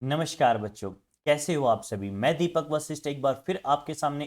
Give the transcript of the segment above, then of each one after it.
नमस्कार बच्चों, कैसे हो आप सभी। मैं दीपक वशिष्ठ एक बार फिर आपके सामने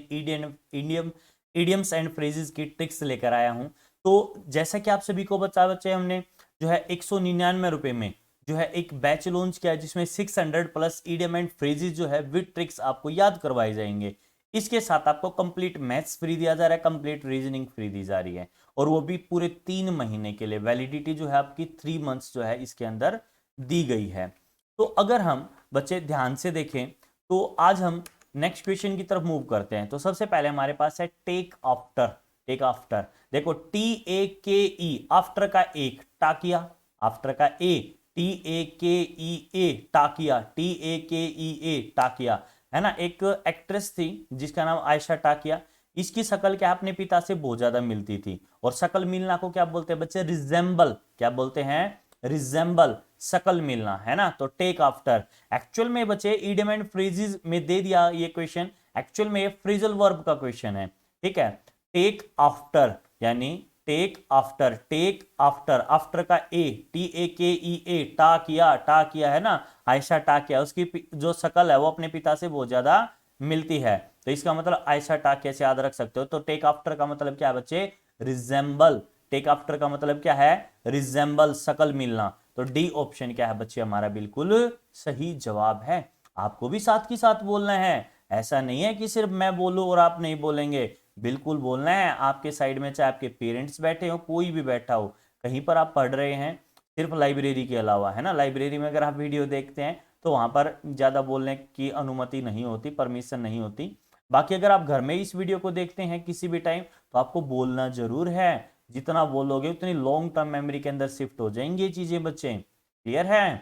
इडियम्स एंड फ्रेजेस की ट्रिक्स लेकर आया हूं। तो जैसा कि आप सभी को बता बच्चे, हमने जो है 199 रुपए में जो है एक बैच लॉन्च किया है, जिसमें 600 प्लस इडियम एंड फ्रेजेस जो है विद ट्रिक्स आपको याद करवाए जाएंगे। इसके साथ आपको कंप्लीट मैथ्स फ्री दिया जा रहा है, कंप्लीट रीजनिंग फ्री दी जा रही है, और वो भी पूरे 3 महीने के लिए। वैलिडिटी जो है आपकी 3 मंथ्स जो है इसके अंदर दी गई है। तो अगर हम बच्चे ध्यान से देखें तो आज हम नेक्स्ट क्वेश्चन की तरफ मूव करते हैं। तो सबसे पहले हमारे पास है टेक आफ्टर। टेक आफ्टर, देखो TAKE, आफ्टर का एक, टाकिया, आफ्टर का ए, TAKEA, टाकिया, TAKEA, टाकिया, है ना। एक एक्ट्रेस थी जिसका नाम आयशा टाकिया। इसकी शक्ल क्या अपने पिता से बहुत ज्यादा मिलती थी, और शक्ल मिलना को क्या बोलते हैं बच्चे? रिजेंबल। क्या बोलते हैं? रिजेंबल, शकल मिलना, है ना। तो टेक आफ्टर एक्चुअल में बच्चे इडियम एंड फ्रेजेस में दे दिया ये क्वेश्चन। एक्चुअल में ये फ्रेजल वर्ब का क्वेश्चन है, ठीक है। टेक आफ्टर यानी take after, take after, after का ए, TAKEA, टा किया, टा किया, है ना। आयशा टा किया, उसकी जो शकल है वो अपने पिता से बहुत ज्यादा मिलती है। तो इसका मतलब आयशा टा कैसे याद रख सकते हो। तो टेक आफ्टर का मतलब क्या है बच्चे? रिजेंबल। टेक आफ्टर का मतलब क्या है? रिजेंबल, शकल मिलना। तो डी ऑप्शन क्या है बच्चे? हमारा बिल्कुल सही जवाब है। आपको भी साथ की साथ बोलना है, ऐसा नहीं है कि सिर्फ मैं बोलूं और आप नहीं बोलेंगे। बिल्कुल बोलना है। आपके साइड में चाहे आपके पेरेंट्स बैठे हो, कोई भी बैठा हो, कहीं पर आप पढ़ रहे हैं, सिर्फ लाइब्रेरी के अलावा, है ना। लाइब्रेरी में अगर आप वीडियो देखते हैं तो वहां पर ज्यादा बोलने की अनुमति नहीं होती, परमिशन नहीं होती। बाकी अगर आप घर में इस वीडियो को देखते हैं किसी भी टाइम, तो आपको बोलना जरूर है। जितना बोलोगे उतनी लॉन्ग टर्म मेमोरी के अंदर शिफ्ट हो जाएंगी ये चीजें बच्चे। क्लियर है?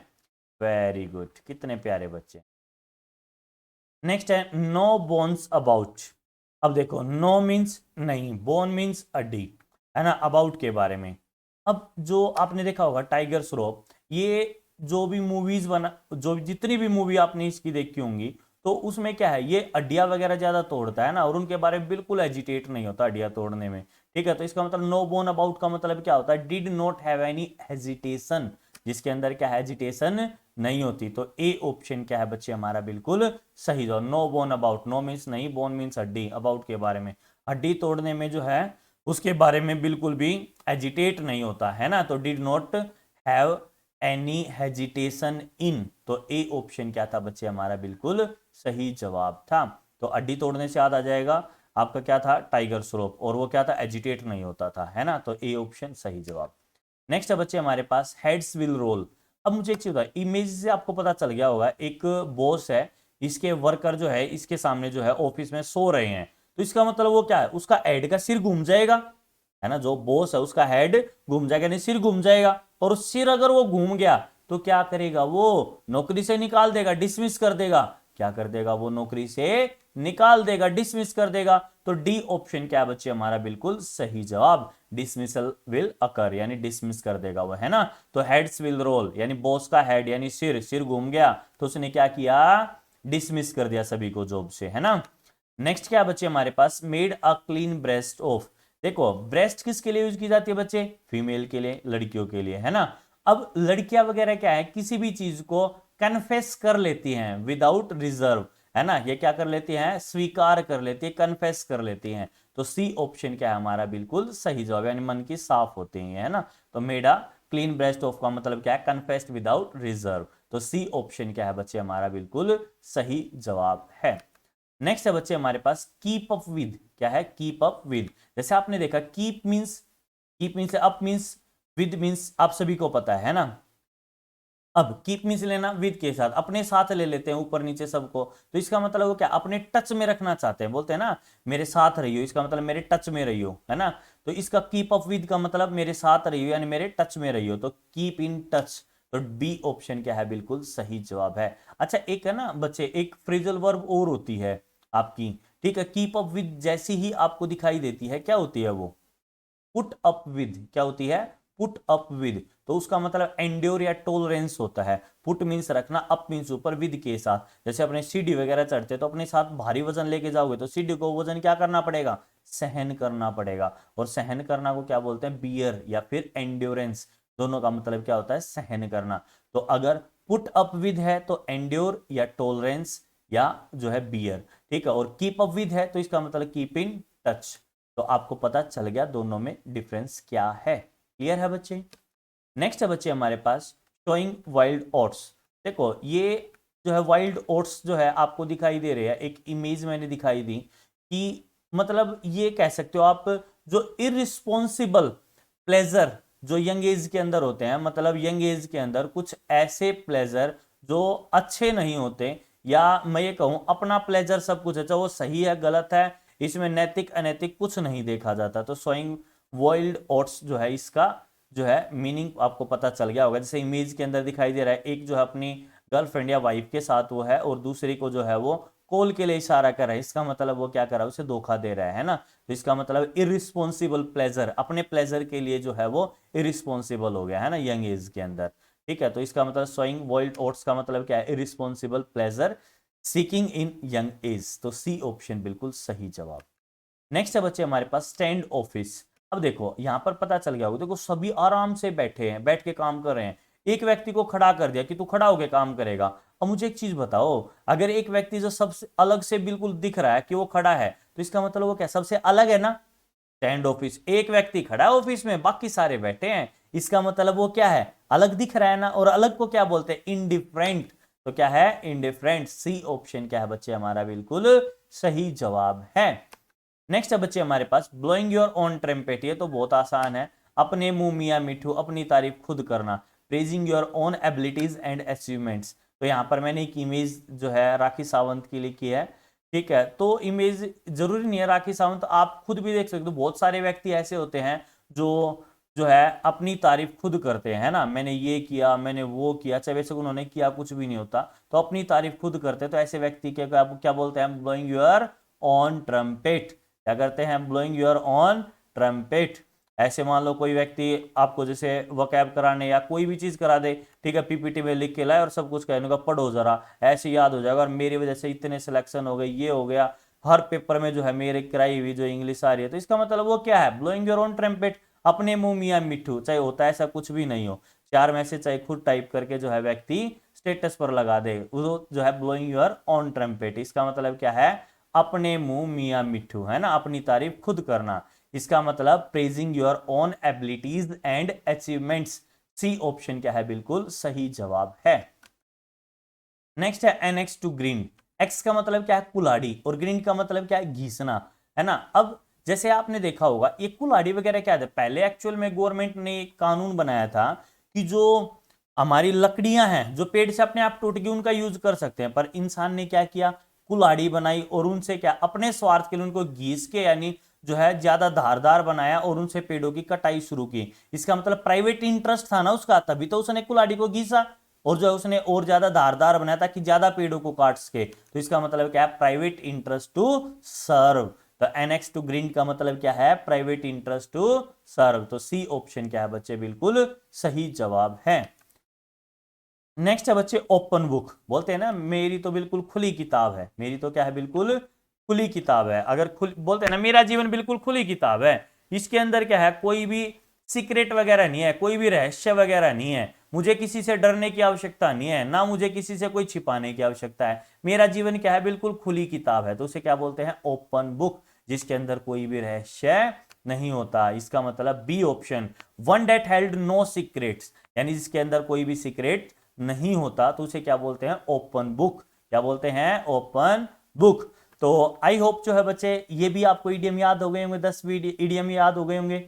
वेरी गुड, कितने प्यारे बच्चे। नेक्स्ट है नो बोन्स अबाउट। अब देखो, नो मीन्स नहीं, बोन मीन्स हड्डी, है ना। अबाउट के बारे में, अब जो आपने देखा होगा टाइगर श्रॉफ, ये जो भी मूवीज बना, जो जितनी भी मूवी आपने इसकी देखी होंगी, तो उसमें क्या है, ये हड्डियां वगैरह ज्यादा तोड़ता है ना, और उनके बारे में बिल्कुल एजिटेट नहीं होता हड्डियां तोड़ने में। ठीक है, तो इसका मतलब नो बोन अबाउट का मतलब क्या होता है? Did not have any hesitation, जिसके अंदर क्या हेजिटेशन नहीं होती। तो ए ऑप्शन क्या है बच्चे? हमारा बिल्कुल सही जवाब। No bone about, no means नहीं, बोन मीन्स हड्डी, अबाउट के बारे में, हड्डी तोड़ने में जो है उसके बारे में बिल्कुल भी एजिटेट नहीं होता, है ना। तो did not have any hesitation in, तो ए ऑप्शन क्या था बच्चे? हमारा बिल्कुल सही जवाब था। तो हड्डी तोड़ने से याद आ जाएगा आपका क्या था? टाइगर श्रॉफ, और वो क्या था? एजिटेट नहीं होता था, है ना। तो ए ऑप्शन सही जवाब। नेक्स्ट है बच्चे हमारे पास हेड्स विल रोल। अब मुझे एक चीज बताओ, इमेज से आपको पता चल गया होगा, एक बॉस है, इसके वर्कर जो है इसके सामने जो है ऑफिस में सो रहे हैं। तो इसका मतलब वो क्या है? उसका हेड का सिर घूम जाएगा, है ना। जो बॉस है उसका हेड घूम जाएगा, नहीं सिर घूम जाएगा। और सिर अगर वो घूम गया तो क्या करेगा? वो नौकरी से निकाल देगा, डिसमिस कर देगा। क्या कर देगा? वो नौकरी से निकाल देगा, डिसमिस कर देगा। तो डी ऑप्शन क्या है बच्चे? हमारा बिल्कुल सही जवाब। डिसमिसल विल अकर, यानी डिसमिस कर देगा वो, है ना। तो हेड्स विल रोल यानी बॉस का हेड यानी सिर, सिर घूम गया तो उसने क्या किया? डिसमिस कर दिया सभी को जॉब से, है ना। नेक्स्ट क्या बच्चे हमारे पास? Made a clean breast of. देखो, ब्रेस्ट किसके लिए यूज की जाती है बच्चे? फीमेल के लिए, लड़कियों के लिए, है ना। अब लड़कियां वगैरह क्या है, किसी भी चीज को कन्फेस कर लेती हैं विदाउट रिजर्व, है ना। ये क्या कर लेती हैं? स्वीकार कर लेती है, कन्फेस कर लेती हैं। तो सी ऑप्शन क्या है? हमारा बिल्कुल सही जवाब, यानी मन की साफ होती है, है ना। तो मेडा क्लीन ब्रेस्ट ऑफ का मतलब क्या है? Confessed without reserve. तो सी ऑप्शन क्या है बच्चे? हमारा बिल्कुल सही जवाब है। नेक्स्ट है बच्चे हमारे पास कीप अप विद। क्या है? Keep up with. जैसे आपने देखा keep means up means, with means आप सभी को पता है ना। अब कीप मीन्स लेना विद के साथ, अपने साथ ले लेते हैं ऊपर नीचे सबको। तो इसका मतलब वो क्या? अपने टच में रखना चाहते हैं, बोलते हैं ना मेरे साथ रहियो, इसका मतलब मेरे टच में रहियो, है ना। तो इसका कीप अप विद का मतलब मेरे साथ रहियो यानी मेरे टच में रहियो, तो कीप इन टच। तो बी ऑप्शन क्या है? बिल्कुल सही जवाब है। अच्छा, एक है ना बच्चे, एक फ्रेजल वर्ब और होती है आपकी, ठीक है। कीप अप विद जैसी ही आपको दिखाई देती है, क्या होती है वो? Put up with. क्या होती है? Put up with. तो उसका मतलब एंड्योर या टॉलरेंस होता है। पुट मीन्स रखना, अप मीन्स ऊपर, विद के साथ। जैसे अपने सीढ़ी वगैरह चढ़ते तो अपने साथ भारी वजन लेके जाओगे तो सीढ़ी को वजन क्या करना पड़ेगा? सहन करना पड़ेगा। और सहन करना को क्या बोलते हैं? बियर या फिर एंड्योरेंस। दोनों का मतलब क्या होता है? सहन करना। तो अगर पुट अप विद है तो एंड्योर या टॉलरेंस या जो है बियर, ठीक है। और कीप अप विद है तो इसका मतलब कीप इन टच। तो आपको पता चल गया दोनों में डिफरेंस क्या है। क्लियर है बच्चे। नेक्स्ट है बच्चे हमारे पास शोइंग वाइल्ड ओट्स। देखो ये जो है वाइल्ड ओट्स जो है आपको दिखाई दे रहे हैं, एक इमेज मैंने दिखाई दी कि मतलब ये कह सकते हो आप जो इररिस्पॉन्सिबल प्लेजर जो यंग एज के अंदर होते हैं, मतलब यंग एज के अंदर कुछ ऐसे प्लेजर जो अच्छे नहीं होते, या मैं ये कहूं अपना प्लेजर सब कुछ है, चाहे वो सही है गलत है, इसमें नैतिक अनैतिक कुछ नहीं देखा जाता। तो सोइंग वाइल्ड ओट्स जो है इसका जो है मीनिंग आपको पता चल गया होगा। जैसे इमेज के अंदर दिखाई दे रहा है, एक जो है अपनी गर्लफ्रेंड या वाइफ के साथ वो है और दूसरी को जो है वो कॉल के लिए इशारा कर रहा है, इसका मतलब वो क्या कर रहा है, उसे धोखा दे रहा है ना। तो इसका मतलब इररिस्पॉन्सिबल प्लेजर, अपने प्लेजर के लिए जो है वो इररिस्पॉन्सिबल हो गया है ना यंग एज के अंदर, ठीक है। तो इसका मतलब सोइंग वाइल्ड ओट्स का मतलब क्या है, इररिस्पॉन्सिबल प्लेजर सीकिंग इन यंग एज। तो सी ऑप्शन बिल्कुल सही जवाब। नेक्स्ट है बच्चे हमारे पास स्टैंड ऑफिस। अब देखो यहां पर पता चल गया होगा, देखो सभी आराम से बैठे हैं, बैठ के काम कर रहे हैं, एक व्यक्ति को खड़ा कर दिया कि तू खड़ा होकर काम करेगा। अब मुझे एक चीज बताओ, अगर एक व्यक्ति जो सबसे अलग से बिल्कुल दिख रहा है कि वो खड़ा है, तो इसका मतलब वो क्या सबसे अलग है ना। स्टैंड ऑफिस, एक व्यक्ति खड़ा है ऑफिस में, बाकी सारे बैठे हैं, इसका मतलब वो क्या है, अलग दिख रहा है ना। और अलग को क्या बोलते हैं, इंडिफरेंट। तो क्या है, इंडिफरेंट। सी ऑप्शन क्या है बच्चे हमारा बिल्कुल सही जवाब है। नेक्स्ट है बच्चे हमारे पास ब्लोइंग योर ओन ट्रम्पेट। ये तो बहुत आसान है, अपने मुंह मियां मिठू, अपनी तारीफ खुद करना। Praising your own abilities and achievements. तो यहाँ पर मैंने एक इमेज जो है राखी सावंत की लिखी है, ठीक है। तो इमेज जरूरी नहीं है राखी सावंत, आप खुद भी देख सकते हो, बहुत सारे व्यक्ति ऐसे होते हैं जो जो है अपनी तारीफ खुद करते हैं, है ना। मैंने ये किया, मैंने वो किया, चाहे वैसे उन्होंने किया कुछ भी नहीं होता, तो अपनी तारीफ खुद करते हैं। तो ऐसे व्यक्ति के क्या बोलते हैं, ब्लोइंग योर ऑन ट्रम्पेट। क्या करते हैं, ब्लोइंग योर ऑन ट्रम्पेट। ऐसे मान लो कोई व्यक्ति आपको जैसे वोकैब कराने या कोई भी चीज करा दे, ठीक है, पीपीटी में लिख के लाए और सब कुछ कहने का पढ़ो जरा, ऐसे याद हो जाएगा, और मेरी वजह से इतने सिलेक्शन हो गए, ये हो गया, हर पेपर में जो है मेरे कराई हुई जो इंग्लिश आ रही है। तो इसका मतलब वो क्या है, ब्लोइंग योर ऑन ट्रम्पेट, अपने मुंह मियां मिट्ठू, चाहे होता है ऐसा कुछ भी नहीं हो, चार मैसेज चाहे खुद टाइप करके जो है व्यक्ति स्टेटस पर लगा दे, वो जो है ब्लोइंग योर ऑन ट्रम्पेट। इसका मतलब क्या है, अपने मुंह मियां मिट्ठू, है ना, अपनी तारीफ खुद करना। इसका मतलब praising your own abilities and achievements. C option क्या है बिल्कुल सही जवाब है। नेक्स्ट है एनेक्स टू ग्रीन। एक्स का मतलब क्या है, कुल्हाड़ी, और ग्रीन का मतलब क्या है, घीसना, है ना। अब जैसे आपने देखा होगा ये कुल्हाड़ी वगैरह क्या था, पहले एक्चुअल में गवर्नमेंट ने एक कानून बनाया था कि जो हमारी लकड़ियां हैं जो पेड़ से अपने आप टूट गई उनका यूज कर सकते हैं, पर इंसान ने क्या किया, कुल्हाड़ी बनाई और उनसे क्या अपने स्वार्थ के लिए उनको घीस के यानी जो है ज्यादा धारदार बनाया और उनसे पेड़ों की कटाई शुरू की। इसका मतलब प्राइवेट इंटरेस्ट था ना उसका, तभी तो उसने कुल्हाड़ी को घीसा और जो है उसने और ज्यादा धारदार बनाया ताकि ज्यादा पेड़ों को काट सके। तो इसका मतलब क्या है, प्राइवेट इंटरेस्ट टू सर्व। तो एनेक्स टू ग्रीन का मतलब क्या है, प्राइवेट इंटरेस्ट टू सर्व। तो सी ऑप्शन क्या है बच्चे बिल्कुल सही जवाब है। नेक्स्ट है बच्चे ओपन बुक। बोलते हैं ना मेरी तो बिल्कुल खुली किताब है, मेरी तो क्या है बिल्कुल खुली किताब है। अगर बोलते हैं ना मेरा जीवन बिल्कुल खुली किताब है, इसके अंदर क्या है, कोई भी सीक्रेट वगैरह नहीं है, कोई भी रहस्य वगैरह नहीं है, मुझे किसी से डरने की आवश्यकता नहीं है, ना मुझे किसी से कोई छिपाने की आवश्यकता है, मेरा जीवन क्या है बिल्कुल खुली किताब है। तो उसे क्या बोलते हैं, ओपन बुक, जिसके अंदर कोई भी रहस्य नहीं होता। इसका मतलब B option, one that held no secrets, यानी जिसके अंदर कोई भी सीक्रेट नहीं होता, तो उसे क्या बोलते हैं, ओपन बुक। क्या बोलते हैं, ओपन बुक। तो आई होप जो है बच्चे ये भी आपको ईडीएम याद हो गए होंगे, 10 ईडीएम याद हो गए होंगे।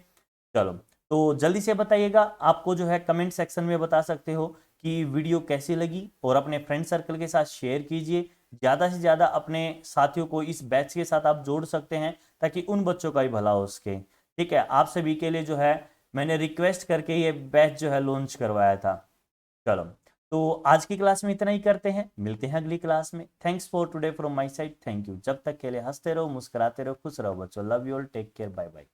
चलो तो जल्दी से बताइएगा, आपको जो है कमेंट सेक्शन में बता सकते हो कि वीडियो कैसी लगी, और अपने फ्रेंड सर्कल के साथ शेयर कीजिए। ज्यादा से ज्यादा अपने साथियों को इस बैच के साथ आप जोड़ सकते हैं ताकि उन बच्चों का भी भला हो सके। ठीक है, आप सभी के लिए जो है मैंने रिक्वेस्ट करके ये बैच जो है लॉन्च करवाया था। चलो तो आज की क्लास में इतना ही करते हैं, मिलते हैं अगली क्लास में। Thanks for today from my side, thank you. जब तक के लिए हंसते रहो, मुस्कुराते रहो, खुश रहो बच्चों। Love you all, take care, bye bye.